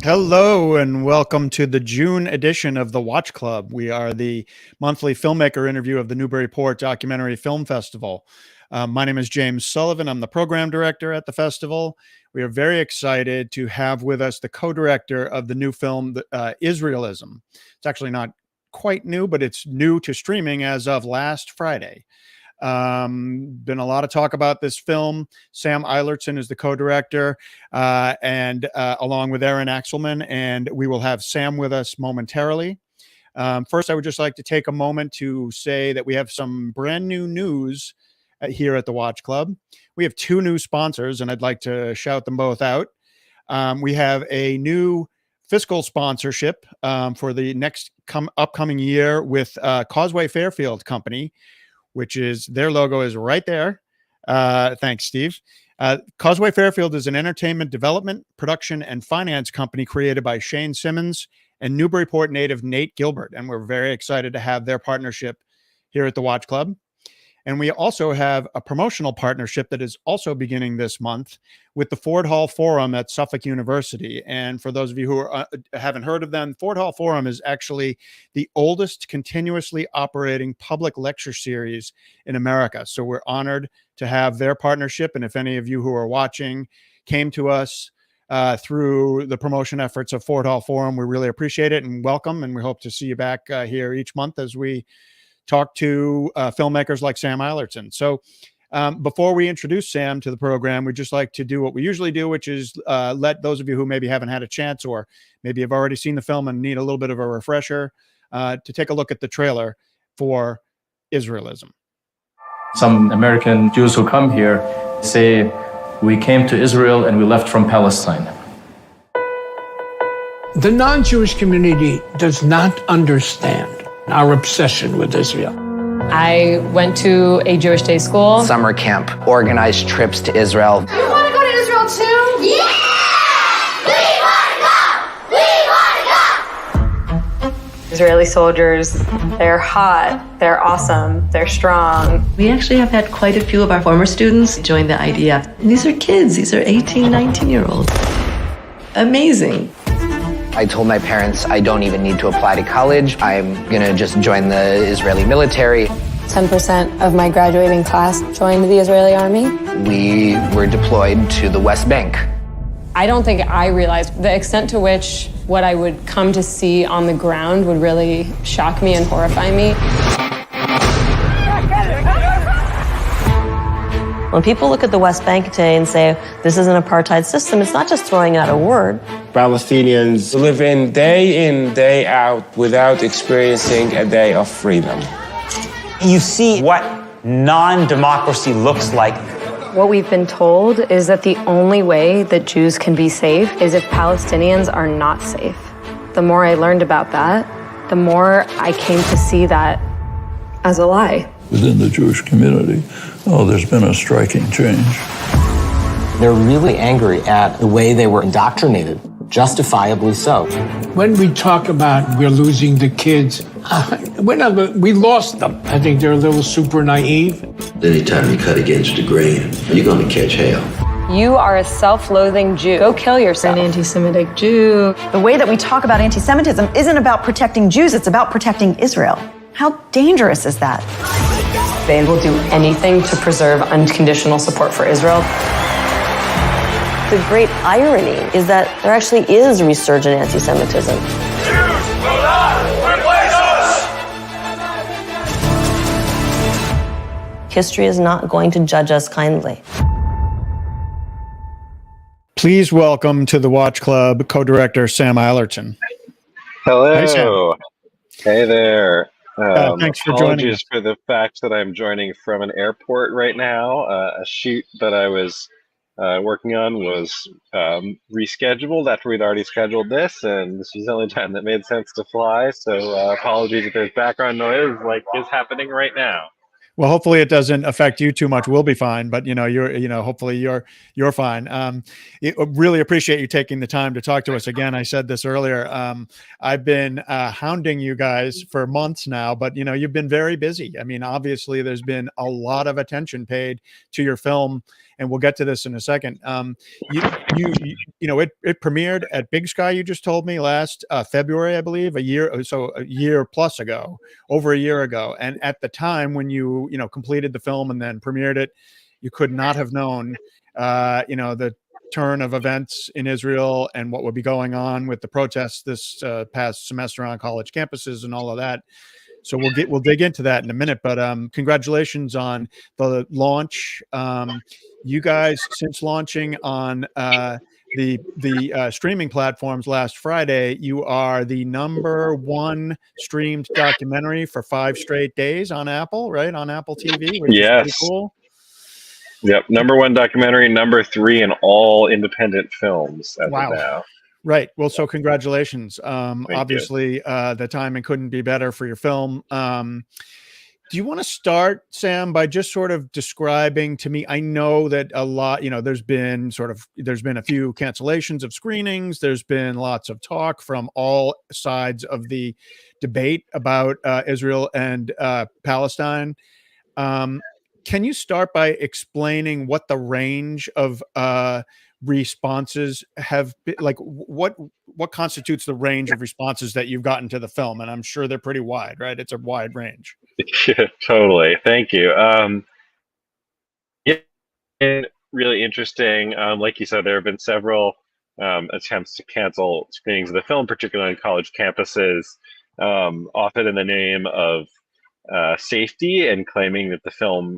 Hello and welcome to the June edition of the Watch Club. We are the monthly filmmaker interview of the Newburyport Documentary Film Festival. My name is James Sullivan. I'm the program director at the festival. We are very excited to have with us the co-director of the new film, Israelism. It's actually not quite new, but it's new to streaming as of last Friday. Been a lot of talk about this film. Sam Eilertsen is the co-director, and along with Erin Axelman, and we will have Sam with us momentarily. First, I would just like to take a moment to say that we have some brand new news here at the Watch Club. We have two new sponsors, and I'd like to shout them both out. We have a new fiscal sponsorship for the next upcoming year with Causeway Fairfield Company, which is their logo is right there. Thanks, Steve. Causeway Fairfield is an entertainment development, production, and finance company created by Shane Simmons and Newburyport native Nate Gilbert. And we're very excited to have their partnership here at the Watch Club. And we also have a promotional partnership that is also beginning this month with the Ford Hall Forum at Suffolk University. And for those of you who haven't heard of them, Ford Hall Forum is actually the oldest continuously operating public lecture series in America. So we're honored to have their partnership. And if any of you who are watching came to us through the promotion efforts of Ford Hall Forum, we really appreciate it and welcome. And we hope to see you back here each month as we talk to filmmakers like Sam Eilertsen. So before we introduce Sam to the program, we'd just like to do what we usually do, which is let those of you who maybe haven't had a chance or maybe have already seen the film and need a little bit of a refresher to take a look at the trailer for Israelism. Some American Jews who come here say, we came to Israel and we left from Palestine. The non-Jewish community does not understand our obsession with Israel. I went to a Jewish day school. Summer camp, organized trips to Israel. You want to go to Israel too? Yeah! We want to go! We want to go! Israeli soldiers, they're hot, they're awesome, they're strong. We actually have had quite a few of our former students join the IDF. And these are kids, these are 18, 19-year-olds. Amazing. I told my parents I don't even need to apply to college. I'm gonna just join the Israeli military. 10% of my graduating class joined the Israeli army. We were deployed to the West Bank. I don't think I realized the extent to which what I would come to see on the ground would really shock me and horrify me. When people look at the West Bank today and say, this is an apartheid system, it's not just throwing out a word. Palestinians live in, day out, without experiencing a day of freedom. You see what non-democracy looks like. What we've been told is that the only way that Jews can be safe is if Palestinians are not safe. The more I learned about that, the more I came to see that as a lie. Within the Jewish community, there's been a striking change. They're really angry at the way they were indoctrinated, justifiably so. When we talk about we're losing the kids, we lost them. I think they're a little super naive. Anytime you cut against the grain, you're going to catch hell. You are a self-loathing Jew. Go kill yourself. An anti-Semitic Jew. The way that we talk about anti-Semitism isn't about protecting Jews, it's about protecting Israel. How dangerous is that? They will do anything to preserve unconditional support for Israel. The great irony is that there actually is resurgent anti-Semitism. Jews will not replace us! History is not going to judge us kindly. Please welcome to the Watch Club co-director Sam Eilertsen. Hello. Hi, Sam. Hey there. Thanks for joining us. Apologies for the fact that I'm joining from an airport right now. A shoot that I was working on was rescheduled after we'd already scheduled this, and this was the only time that made sense to fly. So apologies if there's background noise like is happening right now. Well, hopefully it doesn't affect you too much. We'll be fine, but hopefully you're fine. Really appreciate you taking the time to talk to us again. I said this earlier. I've been hounding you guys for months now, but you've been very busy. I mean, obviously there's been a lot of attention paid to your film and we'll get to this in a second. You know, it premiered at Big Sky. You just told me last February, I believe, a year plus ago, over a year ago. And at the time when you completed the film and then premiered it, you could not have known, the turn of events in Israel and what would be going on with the protests this past semester on college campuses and all of that. So we'll dig into that in a minute, but congratulations on the launch. You guys, since launching on the streaming platforms last Friday, you are the #1 streamed documentary for 5 straight days on Apple, right? On Apple TV, which is pretty cool. Yep, #1 documentary, #3 in all independent films as of now. Right. Well, so congratulations. Obviously, the timing couldn't be better for your film. Do you want to start, Sam, by just sort of describing to me? I know that a lot, there's been a few cancellations of screenings. There's been lots of talk from all sides of the debate about Israel and Palestine. Can you start by explaining what the range of responses have been, like what constitutes the range of responses that you've gotten to the film? And I'm sure they're pretty wide, right? It's a wide range. Yeah, totally. Thank you. Yeah, really interesting. Like you said, there have been several attempts to cancel screenings of the film, particularly on college campuses, often in the name of safety and claiming that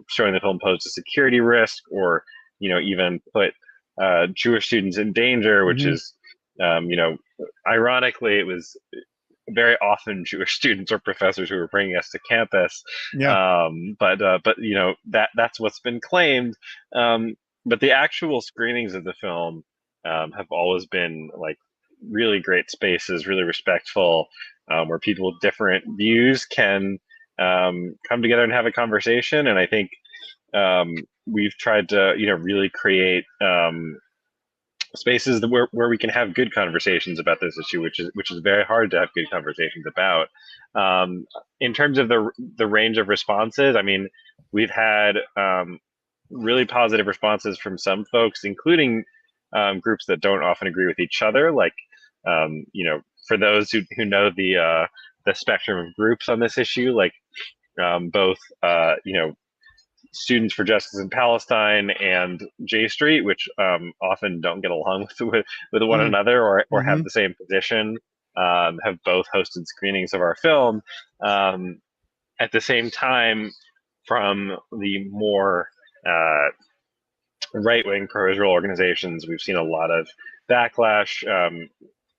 showing the film posed a security risk, or even put Jewish students in danger, which is, ironically, it was very often Jewish students or professors who were bringing us to campus. Yeah. But that's what's been claimed. But the actual screenings of the film have always been like really great spaces, really respectful, where people with different views can come together and have a conversation. And I think we've tried to really create spaces where we can have good conversations about this issue, which is very hard to have good conversations about. In terms of the range of responses, I mean, we've had really positive responses from some folks, including groups that don't often agree with each other. Like, for those who know the spectrum of groups on this issue, like both Students for Justice in Palestine and J Street, which often don't get along with one another or have the same position, have both hosted screenings of our film. At the same time, from the more right-wing pro-Israel organizations, we've seen a lot of backlash.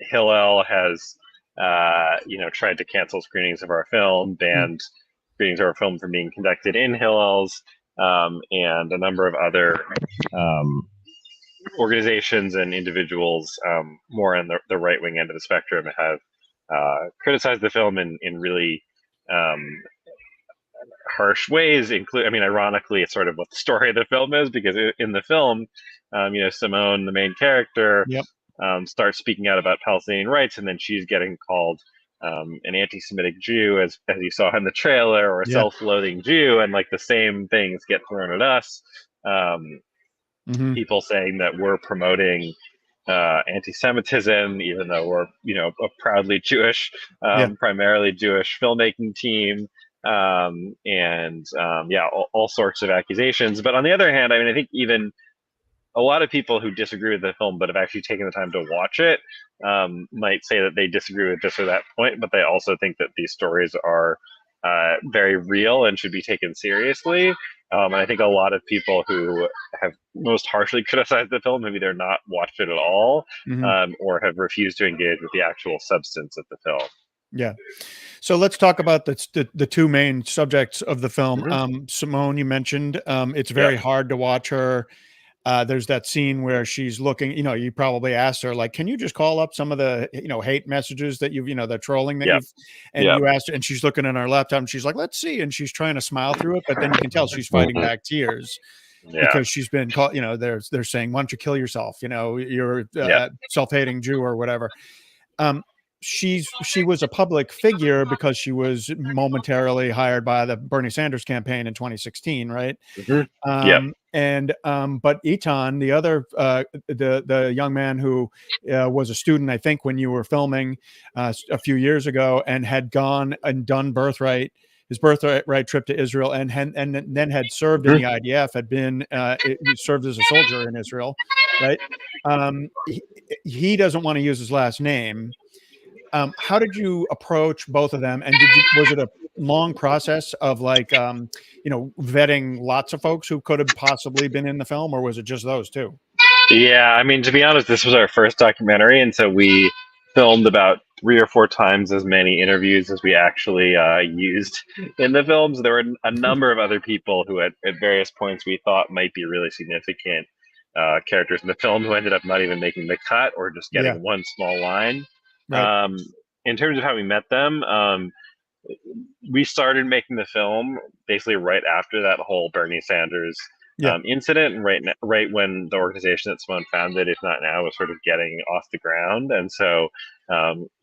Hillel has tried to cancel screenings of our film, banned screenings of our film from being conducted in Hillel's, and a number of other organizations and individuals more on the right-wing end of the spectrum have criticized the film in really harsh ways. Ironically, it's sort of what the story of the film is, because in the film, Simone, the main character, starts speaking out about Palestinian rights, and then she's getting called an anti-Semitic Jew, as you saw in the trailer, or a self-loathing Jew, and like the same things get thrown at us. People saying that we're promoting anti-Semitism, even though we're a proudly Jewish, primarily Jewish filmmaking team, and all sorts of accusations. But on the other hand, I think even a lot of people who disagree with the film but have actually taken the time to watch it might say that they disagree with this or that point, but they also think that these stories are very real and should be taken seriously. And I think a lot of people who have most harshly criticized the film have either not watched it at all, or have refused to engage with the actual substance of the film. Yeah. So let's talk about the two main subjects of the film. Simone, you mentioned, it's very hard to watch her. There's that scene where she's looking, you probably asked her, like, can you just call up some of the, hate messages that you've, the trolling that you asked her, and she's looking at her laptop and she's like, let's see. And she's trying to smile through it, but then you can tell she's fighting back tears because she's been caught, they're saying, why don't you kill yourself? You're a self-hating Jew or whatever. She was a public figure because she was momentarily hired by the Bernie Sanders campaign in 2016, right? And but Etan, the other the young man who was a student, I think, when you were filming a few years ago, and had gone and done his birthright trip to Israel, and then had served in the IDF, had been he served as a soldier in Israel, right? He doesn't want to use his last name. How did you approach both of them? And was it a long process of like, vetting lots of folks who could have possibly been in the film, or was it just those two? Yeah, I mean, to be honest, this was our first documentary, and so we filmed about 3 or 4 times as many interviews as we actually used in the films. There were a number of other people who, at various points, we thought might be really significant characters in the film, who ended up not even making the cut or just getting one small line. Right. In terms of how we met them, we started making the film basically right after that whole Bernie Sanders incident, and right when the organization that Simone founded, If Not Now, was sort of getting off the ground. And so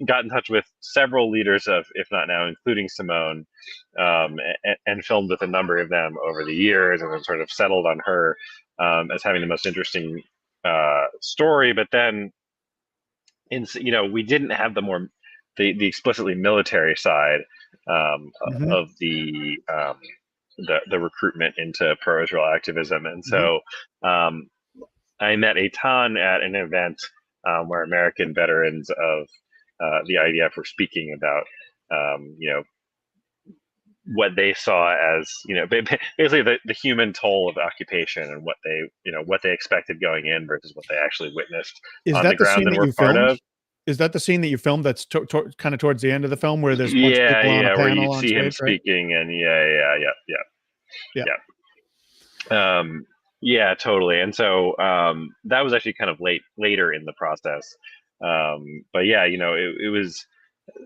got in touch with several leaders of If Not Now, including Simone, and filmed with a number of them over the years, and then sort of settled on her as having the most interesting story. But then, we didn't have the explicitly military side of the recruitment into pro-Israel activism. And so I met Eitan at an event where American veterans of the IDF were speaking about, what they saw as, basically the human toll of occupation, and what they expected going in versus what they actually witnessed on the ground and were part of. Is that the scene that you filmed that's kind of towards the end of the film, where there's a bunch of people on a panel where you on see stage, him right? speaking, and totally. And so that was actually kind of later in the process. But it was.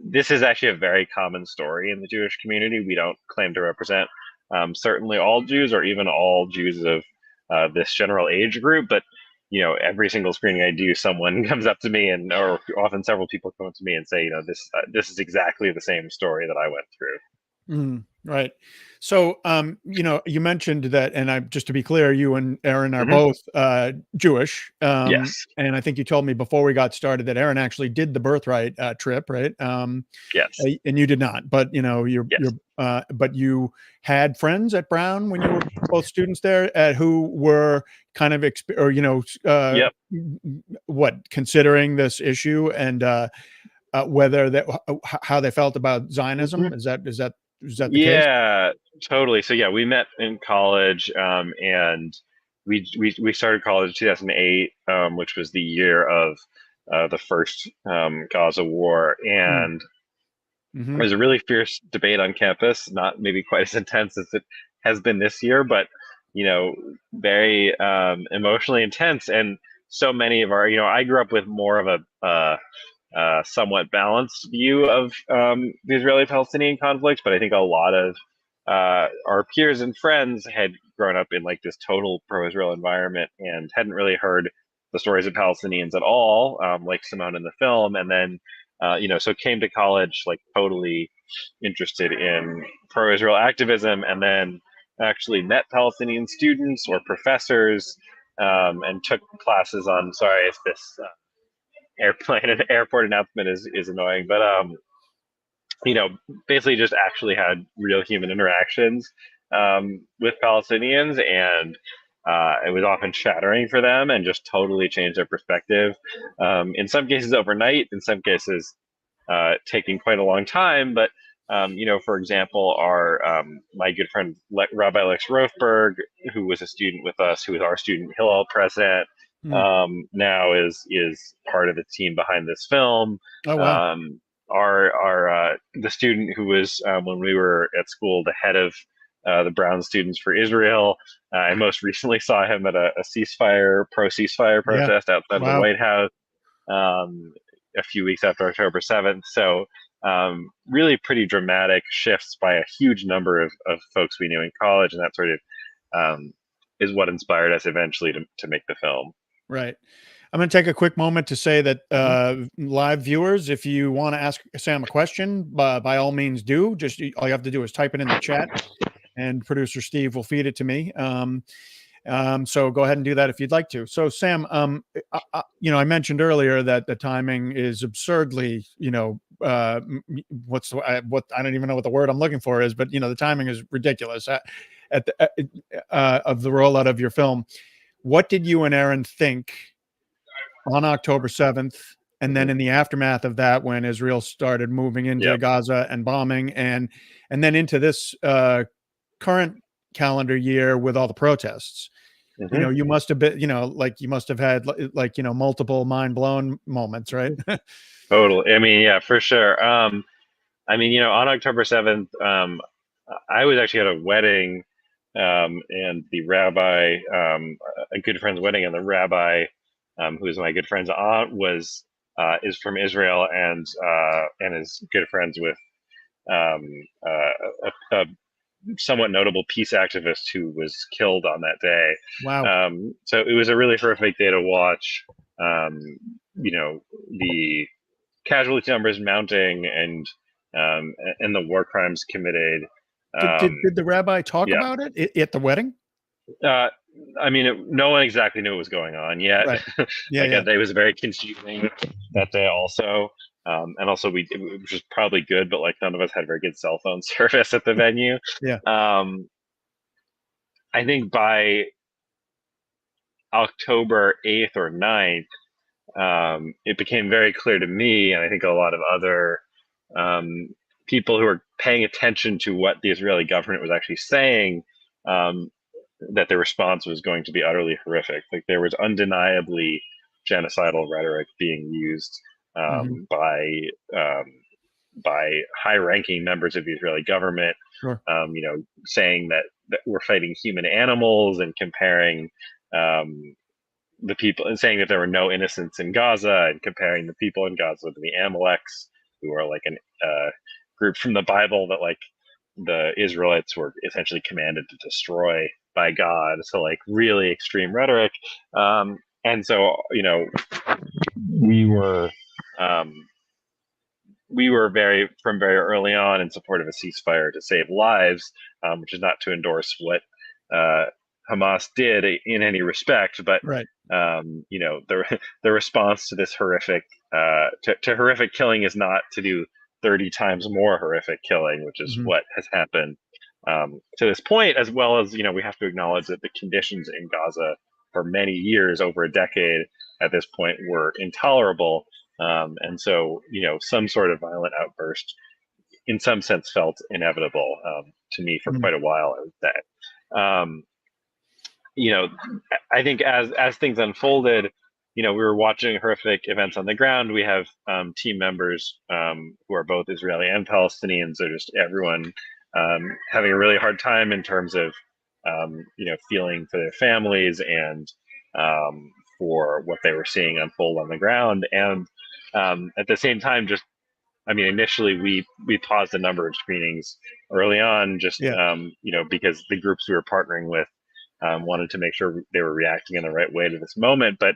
This is actually a very common story in the Jewish community. We don't claim to represent certainly all Jews, or even all Jews of this general age group, but every single screening I do, someone comes up to me, or often several people come up to me and say, this is exactly the same story that I went through. Right. So, you mentioned that, and just to be clear, you and Erin are Mhm. both Jewish. Yes. And I think you told me before we got started that Erin actually did the birthright trip, right? Yes. And you did not, but but you had friends at Brown when you were both students there, who were kind of considering this issue, and how they felt about Zionism. Is that the case? Yeah, totally. So we met in college, and we started college in 2008, which was the year of the first Gaza war, and there was a really fierce debate on campus, not maybe quite as intense as it has been this year, but very emotionally intense. And so many of our, I grew up with more of a somewhat balanced view of the Israeli-Palestinian conflict, but I think a lot of our peers and friends had grown up in like this total pro-Israel environment and hadn't really heard the stories of Palestinians at all, like Simone in the film. And then, so came to college like totally interested in pro-Israel activism, and then actually met Palestinian students or professors, and took classes on, sorry if this airport announcement is annoying, but basically just actually had real human interactions with Palestinians, and it was often shattering for them, and just totally changed their perspective. In some cases overnight, in some cases taking quite a long time. But for example, my good friend Rabbi Lex Rothberg, who was a student with us, who was our student Hillel president, now is part of the team behind this film. Oh, wow. The student who was, when we were at school, the head of the Brown Students for Israel. I most recently saw him at a pro-ceasefire protest outside the White House a few weeks after October 7th. So really pretty dramatic shifts by a huge number of folks we knew in college, and that sort of is what inspired us eventually to make the film. Right. I'm going to take a quick moment to say that live viewers, if you want to ask Sam a question, by all means do. Just all you have to do is type it in the chat, and producer Steve will feed it to me. So go ahead and do that if you'd like to. So Sam, I mentioned earlier that the timing is absurdly, what I don't even know what the word I'm looking for is, but the timing is ridiculous of the rollout of your film. What did you and Erin think on October 7th? And then in the aftermath of that, when Israel started moving into Gaza and bombing, and then into this current calendar year with all the protests, you must have been, you must have had multiple mind blown moments, right? Totally. I mean, yeah, for sure. On October 7th, I was actually at a wedding, and the rabbi, a good friend's wedding, and the rabbi, who is my good friend's aunt, is from Israel, and is good friends with a somewhat notable peace activist who was killed on that day. Wow. So it was a really horrific day to watch. The casualty numbers mounting, and the war crimes committed. Did the rabbi talk about it at the wedding? No one exactly knew what was going on yet. Right. It was very confusing that day also. And also which was probably good, but none of us had very good cell phone service at the venue. Yeah. I think by October 8th or 9th, it became very clear to me, and I think a lot of other people who were paying attention to what the Israeli government was actually saying, that the response was going to be utterly horrific. There was undeniably genocidal rhetoric being used by high-ranking members of the Israeli government. Sure. Saying that we're fighting human animals, and comparing the people, and saying that there were no innocents in Gaza, and comparing the people in Gaza to the Amaleks, who are a group from the Bible that the Israelites were essentially commanded to destroy by God. So really extreme rhetoric. And so, we were from very early on in support of a ceasefire to save lives, which is not to endorse what Hamas did in any respect, but right. The response to this horrific horrific killing is not to do 30 times more horrific killing, which is what has happened to this point, as well as we have to acknowledge that the conditions in Gaza for many years, over a decade at this point, were intolerable, and so some sort of violent outburst, in some sense, felt inevitable to me for quite a while, I would say. I think as things unfolded, we were watching horrific events on the ground. We have team members who are both Israeli and Palestinians. So just everyone having a really hard time in terms of, feeling for their families and for what they were seeing unfold on the ground. And at the same time, initially we paused a number of screenings early on, because the groups we were partnering with wanted to make sure they were reacting in the right way to this moment. But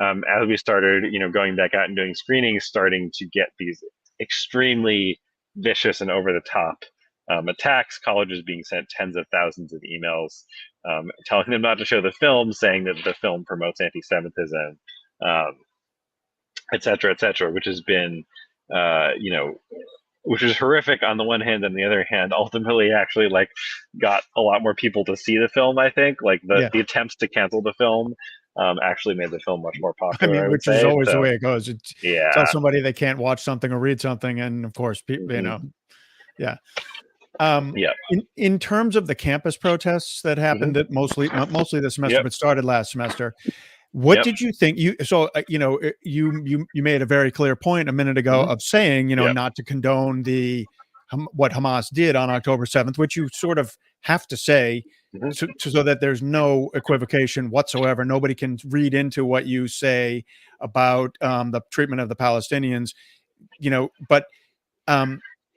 as we started, going back out and doing screenings, starting to get these extremely vicious and over the top attacks, colleges being sent tens of thousands of emails telling them not to show the film, saying that the film promotes anti-Semitism, et cetera, which has been, which is horrific on the one hand, and on the other hand, ultimately actually got a lot more people to see the film. I think the attempts to cancel the film actually made the film much more popular. Which is always the way it goes. Tell Yeah. somebody they can't watch something or read something, and of course, people, yeah. In terms of the campus protests that happened, that mostly this semester, but started last semester, what did you think? You made a very clear point a minute ago of saying, not to condone what Hamas did on October 7th, which you sort of have to say so that there's no equivocation whatsoever. Nobody can read into what you say about the treatment of the Palestinians, but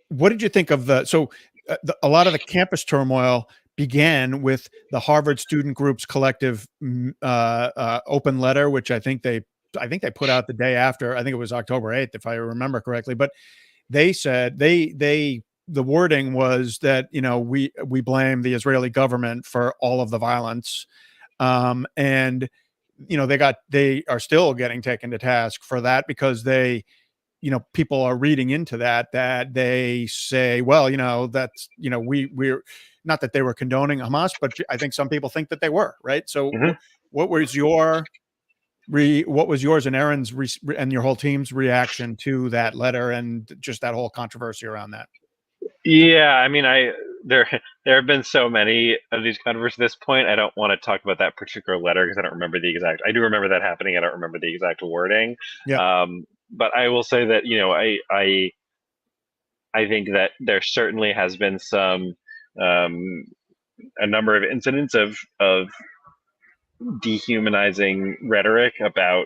what did you think of a lot of the campus turmoil began with the Harvard Student Group's collective open letter, which I think they put out the day after. I think it was October 8th, if I remember correctly. But they said the wording was that we blame the Israeli government for all of the violence, And they are still getting taken to task for that because people are reading into that they say, well, that's, we're not that they were condoning Hamas, but I think some people think that they were, right? So what was yours and Erin's and your whole team's reaction to that letter and just that whole controversy around that? Yeah, I mean, there have been so many of these controversies at this point. I don't want to talk about that particular letter because I don't remember the exact. I do remember that happening. I don't remember the exact wording. Yeah. But I will say that I think that there certainly has been some a number of incidents of dehumanizing rhetoric about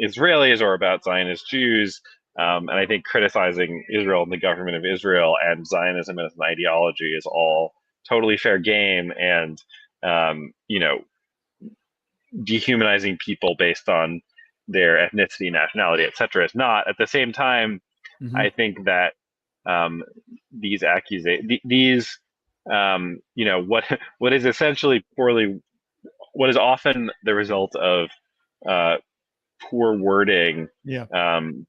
Israelis or about Zionist Jews. And I think criticizing Israel and the government of Israel and Zionism as an ideology is all totally fair game. And, dehumanizing people based on their ethnicity, nationality, etc. is not. At the same time, I think that these accusations, what is essentially what is often the result of poor wording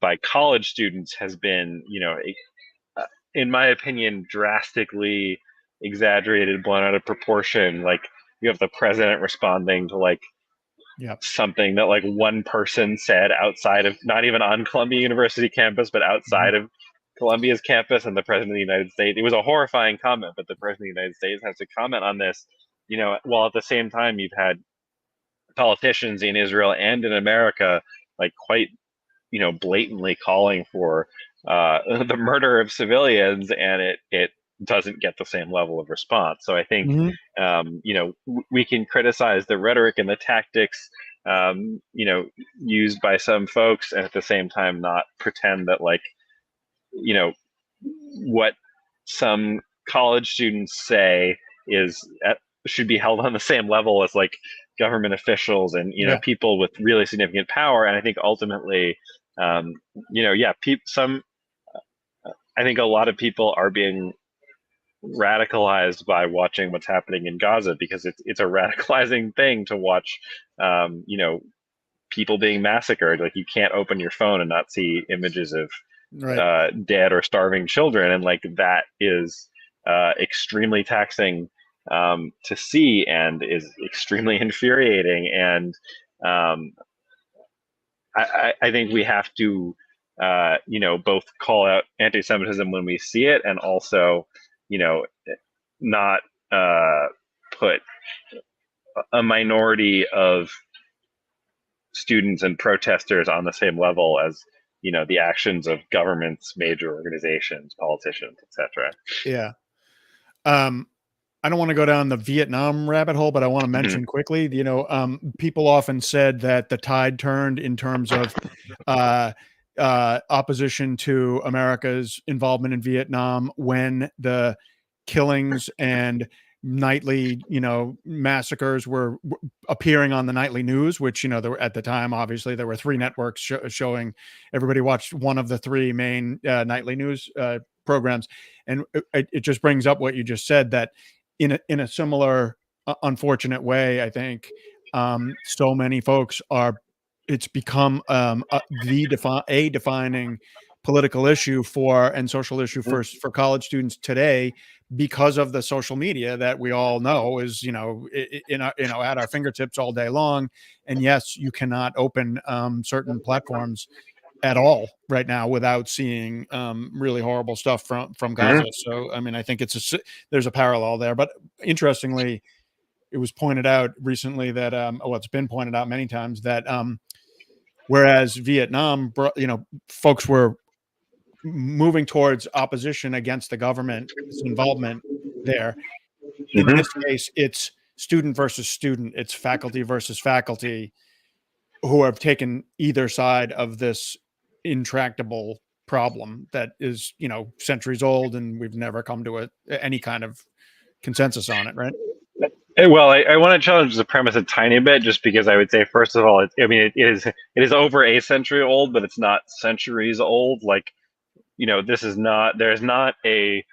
by college students has been, in my opinion, drastically exaggerated, blown out of proportion. Like you have the president responding to something that one person said outside of, not even on Columbia University campus, but outside of Columbia's campus, and the president of the United States. It was a horrifying comment, but the president of the United States has to comment on this, while at the same time you've had politicians in Israel and in America quite blatantly calling for the murder of civilians, and it doesn't get the same level of response. So I think we can criticize the rhetoric and the tactics used by some folks, and at the same time not pretend that what some college students say should be held on the same level as government officials and people with really significant power. And I think ultimately, I think a lot of people are being radicalized by watching what's happening in Gaza, because it's a radicalizing thing to watch, people being massacred. You can't open your phone and not see images of dead or starving children, and that is extremely taxing to see, and is extremely infuriating. And I think we have to, both call out anti-Semitism when we see it, and also, not put a minority of students and protesters on the same level as the actions of governments, major organizations, politicians, etc. Yeah. I don't want to go down the Vietnam rabbit hole, but I want to mention quickly, people often said that the tide turned in terms of opposition to America's involvement in Vietnam when the killings and nightly, massacres were appearing on the nightly news, which, there were, at the time, obviously there were three networks showing. Everybody watched one of the three main nightly news programs. And it just brings up what you just said, that in a similar unfortunate way, I think so many folks it's become a defining political issue and social issue for college students today, because of the social media that we all know is, at our fingertips all day long. And yes, you cannot open certain platforms at all right now without seeing really horrible stuff from Gaza. So, I mean, I think there's a parallel there. But interestingly, it was pointed out recently that, it's been pointed out many times that whereas Vietnam, folks were moving towards opposition against the government's involvement there. In this case, it's student versus student. It's faculty versus faculty who have taken either side of this intractable problem that is, centuries old, and we've never come to any kind of consensus on it, right? Well, I want to challenge the premise a tiny bit, just because I would say, first of all, it is over a century old, but it's not centuries old. There's not a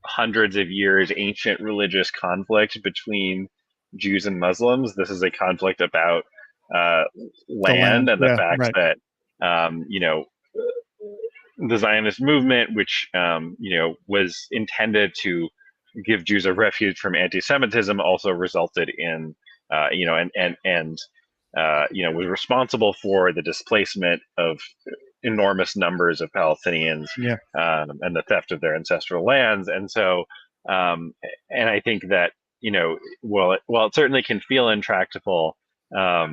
hundreds of years ancient religious conflict between Jews and Muslims. This is a conflict about land and the fact that the Zionist movement, which was intended to give Jews a refuge from anti-Semitism, also resulted in was responsible for the displacement of enormous numbers of Palestinians and the theft of their ancestral lands. And so, and I think that while it certainly can feel intractable, I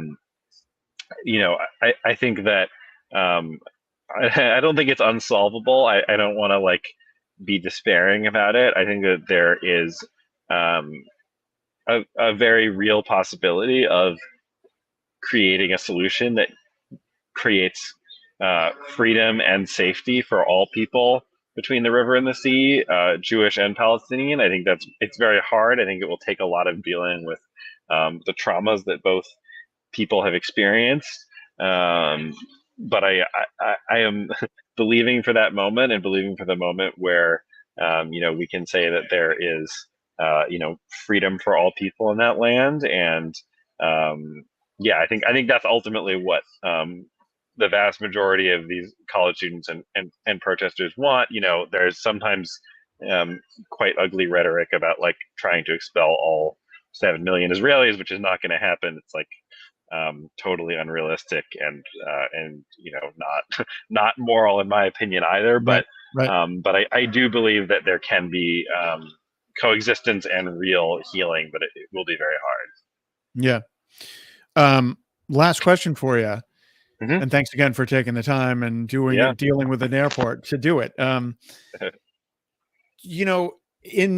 think that I don't think it's unsolvable. I don't want to be despairing about it. I think that there is a very real possibility of creating a solution that creates freedom and safety for all people between the river and the sea, Jewish and Palestinian. I think it's very hard. I think it will take a lot of dealing with the traumas that both people have experienced. But I am believing for that moment, and believing for the moment where we can say that there is freedom for all people in that land. And I think that's ultimately what the vast majority of these college students and protesters want. There's sometimes quite ugly rhetoric about trying to expel all 7 million Israelis, which is not going to happen. It's totally unrealistic and not moral in my opinion either. But I do believe that there can be coexistence and real healing, but it will be very hard. Yeah. Last question for you. And thanks again for taking the time and dealing with an airport to do it. In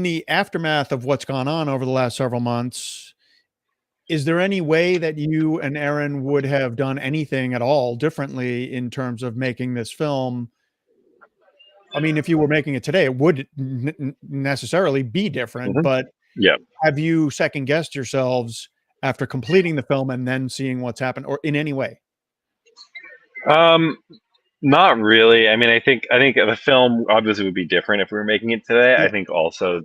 the aftermath of what's gone on over the last several months, is there any way that you and Erin would have done anything at all differently in terms of making this film? I mean, if you were making it today, it would necessarily be different, but have you second guessed yourselves after completing the film and then seeing what's happened, or in any way? Not really. I mean, I think the film obviously would be different if we were making it today. I think also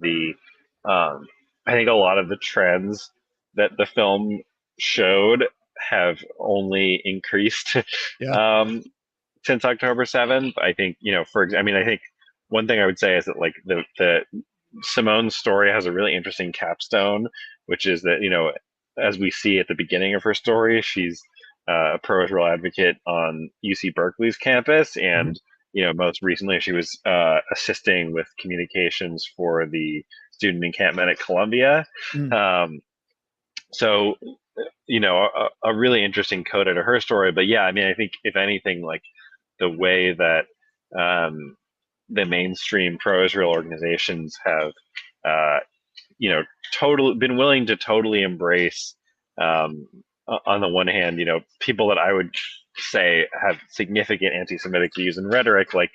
I think a lot of the trends that the film showed have only increased since October 7th. I think, I think one thing I would say is that the Simone's story has a really interesting capstone, which is that, as we see at the beginning of her story, she's a pro-Israel advocate on UC Berkeley's campus. And, most recently she was assisting with communications for the student encampment at Columbia. So, a really interesting coda to her story. But I think if anything, the way that the mainstream pro-Israel organizations have, been willing to totally embrace, on the one hand, people that I would say have significant anti-Semitic views and rhetoric, like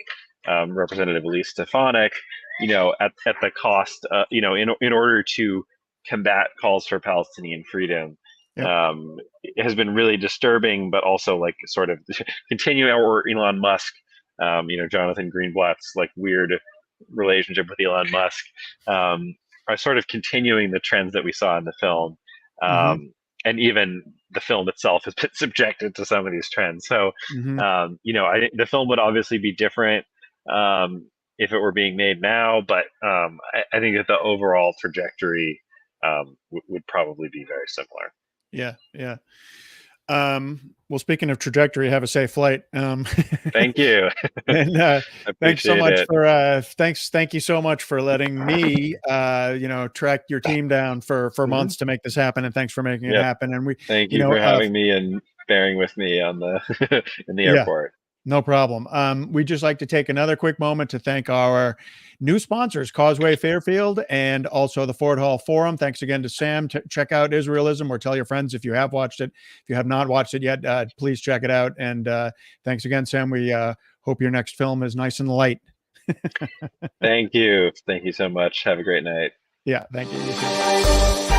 Representative Elise Stefanik, at the cost, in order to combat calls for Palestinian freedom, it has been really disturbing, but also sort of continuing, or Elon Musk, Jonathan Greenblatt's weird relationship with Elon Musk, are sort of continuing the trends that we saw in the film. And even the film itself has been subjected to some of these trends. So, I think the film would obviously be different if it were being made now, but I think that the overall trajectory would probably be very similar. Yeah. Well, speaking of trajectory, have a safe flight. Thank you. And thanks so much thank you so much for letting me track your team down for months to make this happen, and thanks for making it happen. And we thank you for having me and bearing with me on the in the airport. No problem. We'd just like to take another quick moment to thank our new sponsors, Causeway Fairfield, and also the Ford Hall Forum. Thanks again to Sam. Check out Israelism, or tell your friends if you have watched it. If you have not watched it yet, please check it out. And thanks again, Sam. We hope your next film is nice and light. Thank you. Thank you so much. Have a great night. Yeah, thank you. You too.